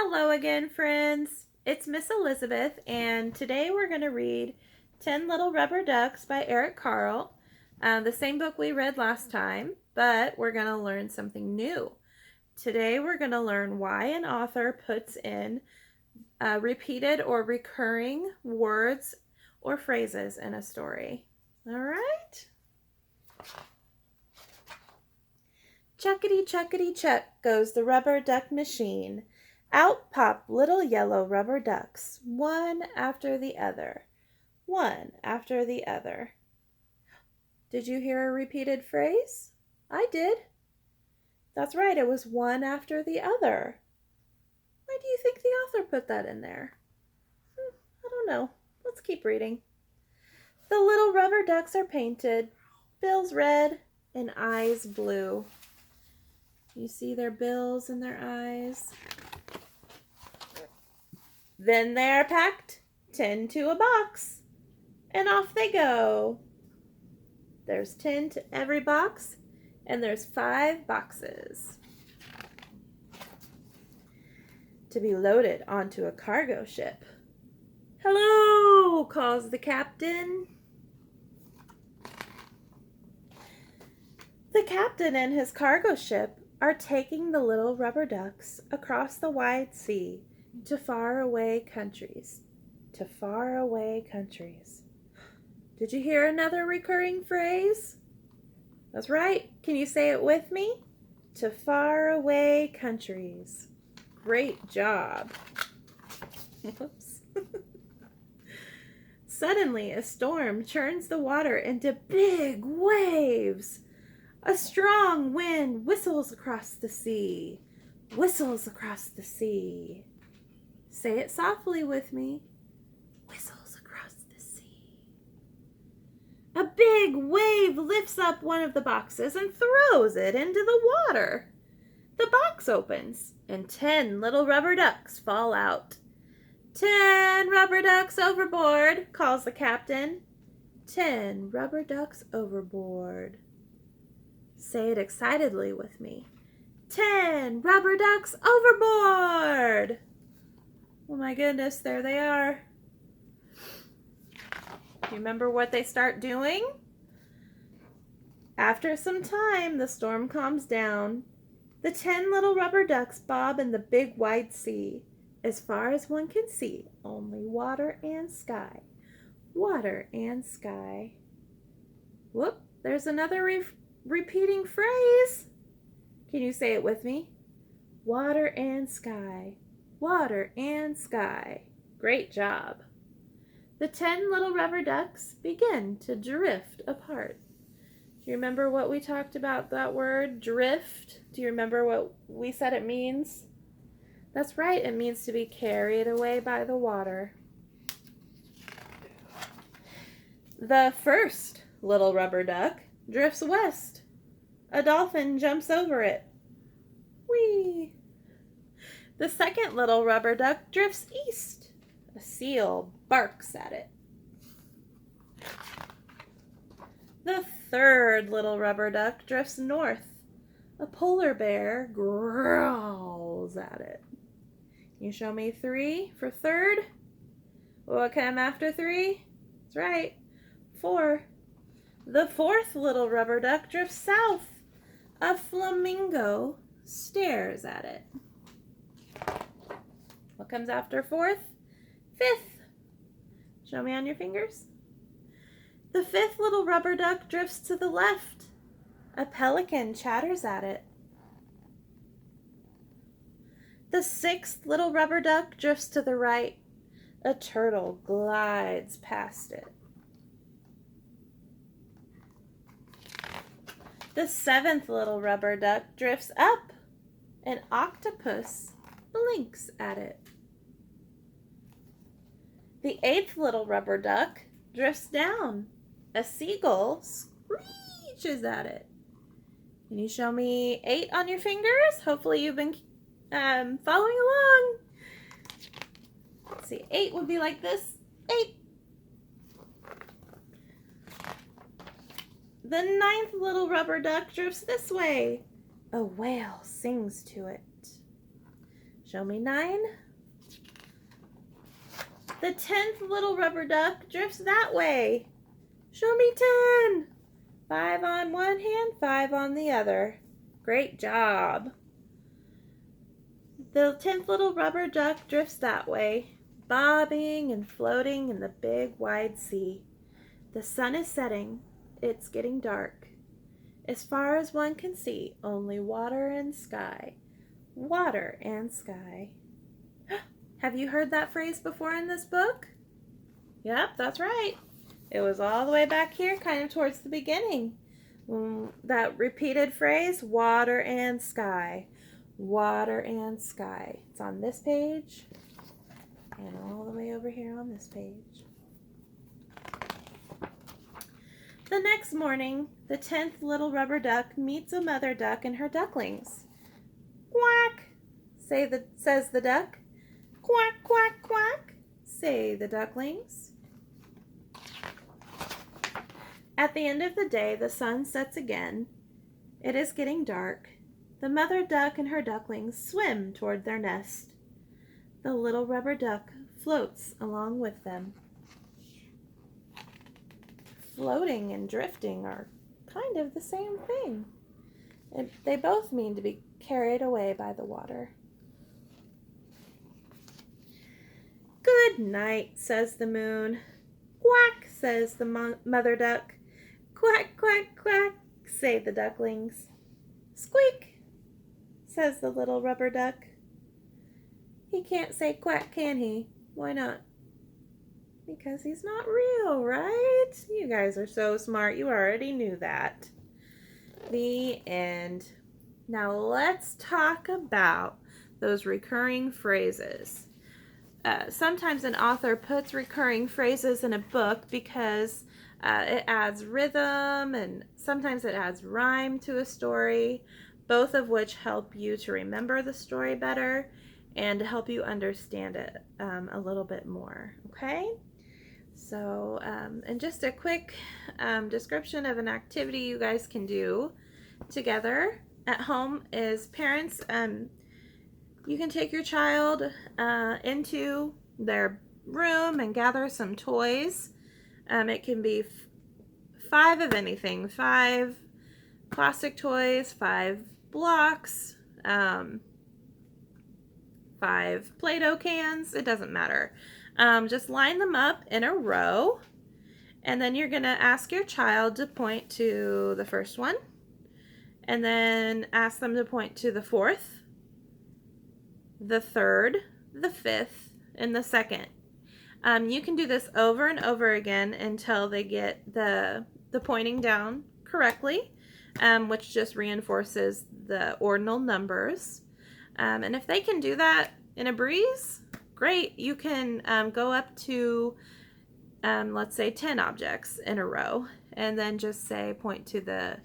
Hello again, friends. It's Miss Elizabeth, and today we're going to read 10 Little Rubber Ducks by Eric Carle. The same book we read last time, but we're going to learn something new. Today we're going to learn why an author puts in repeated or recurring words or phrases in a story. All right? Chuckety chuckety chuck goes the rubber duck machine. Out pop little yellow rubber ducks, one after the other, one after the other. Did you hear a repeated phrase? I did. That's right, it was one after the other. Why do you think the author put that in there? I don't know. Let's keep reading. The little rubber ducks are painted, bills red and eyes blue. You see their bills and their eyes? Then they are packed 10 to a box, and off they go. There's 10 to every box, and there's 5 boxes to be loaded onto a cargo ship. Hello, calls the captain. The captain and his cargo ship are taking the little rubber ducks across the wide sea to faraway countries. To faraway countries. Did you hear another recurring phrase? That's right. Can you say it with me? To faraway countries. Great job. Whoops. Suddenly, a storm churns the water into big waves. A strong wind whistles across the sea. Whistles across the sea. Say it softly with me. Whistles across the sea. A big wave lifts up one of the boxes and throws it into the water. The box opens and 10 little rubber ducks fall out. 10 rubber ducks overboard, calls the captain. 10 rubber ducks overboard. Say it excitedly with me. 10 rubber ducks overboard! Oh my goodness, there they are. Do you remember what they start doing? After some time, the storm calms down. The 10 little rubber ducks bob in the big wide sea. As far as one can see, only water and sky. Water and sky. Whoop, there's another repeating phrase. Can you say it with me? Water and sky. Water and sky. Great job. The 10 little rubber ducks begin to drift apart. Do you remember what we talked about that word, drift? Do you remember what we said it means? That's right, it means to be carried away by the water. The first little rubber duck drifts west. A dolphin jumps over it. Whee! The second little rubber duck drifts east. A seal barks at it. The third little rubber duck drifts north. A polar bear growls at it. You show me 3 for third. What came after 3? That's right, 4. The fourth little rubber duck drifts south. A flamingo stares at it. What comes after 4th? 5th. Show me on your fingers. The 5th little rubber duck drifts to the left. A pelican chatters at it. The 6th little rubber duck drifts to the right. A turtle glides past it. The 7th little rubber duck drifts up. An octopus blinks at it. The 8th little rubber duck drifts down. A seagull screeches at it. Can you show me 8 on your fingers? Hopefully you've been following along. Let's see, 8 would be like this. 8. The 9th little rubber duck drifts this way. A whale sings to it. Show me 9. The 10th little rubber duck drifts that way. Show me 10. 5 on one hand, 5 on the other. Great job. The 10th little rubber duck drifts that way, bobbing and floating in the big wide sea. The sun is setting. It's getting dark. As far as one can see, only water and sky. Water and sky. Have you heard that phrase before in this book? Yep, that's right. It was all the way back here, kind of towards the beginning. That repeated phrase, water and sky. Water and sky. It's on this page and all the way over here on this page. The next morning, the 10th little rubber duck meets a mother duck and her ducklings. Quack, says the duck. Quack, quack, quack, say the ducklings. At the end of the day, the sun sets again. It is getting dark. The mother duck and her ducklings swim toward their nest. The little rubber duck floats along with them. Floating and drifting are kind of the same thing. They both mean to be carried away by the water. Good night, says the moon. Quack, says the mother duck. Quack, quack, quack, say the ducklings. Squeak, says the little rubber duck. He can't say quack, can he? Why not? Because he's not real, right? You guys are so smart. You already knew that. The end. Now let's talk about those recurring phrases. Sometimes an author puts recurring phrases in a book because it adds rhythm and sometimes it adds rhyme to a story, both of which help you to remember the story better and to help you understand it a little bit more, okay? So, and just a quick description of an activity you guys can do together at home is parents, you can take your child into their room and gather some toys. It can be 5 of anything, 5 plastic toys, 5 blocks, 5 Play-Doh cans, it doesn't matter. Just line them up in a row, and then you're going to ask your child to point to the first one, and then ask them to point to the 4th, the 3rd, the 5th, and the 2nd. You can do this over and over again until they get the pointing down correctly, which just reinforces the ordinal numbers. And if they can do that in a breeze, great. You can go up to, let's say, 10 objects in a row, and then just say point to the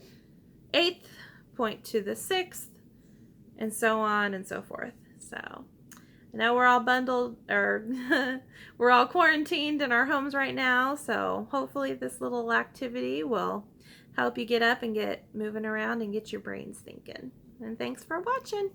8th, point to the 6th, and so on and so forth. So I know we're all bundled, or we're all quarantined in our homes right now, so hopefully this little activity will help you get up and get moving around and get your brains thinking. And thanks for watching.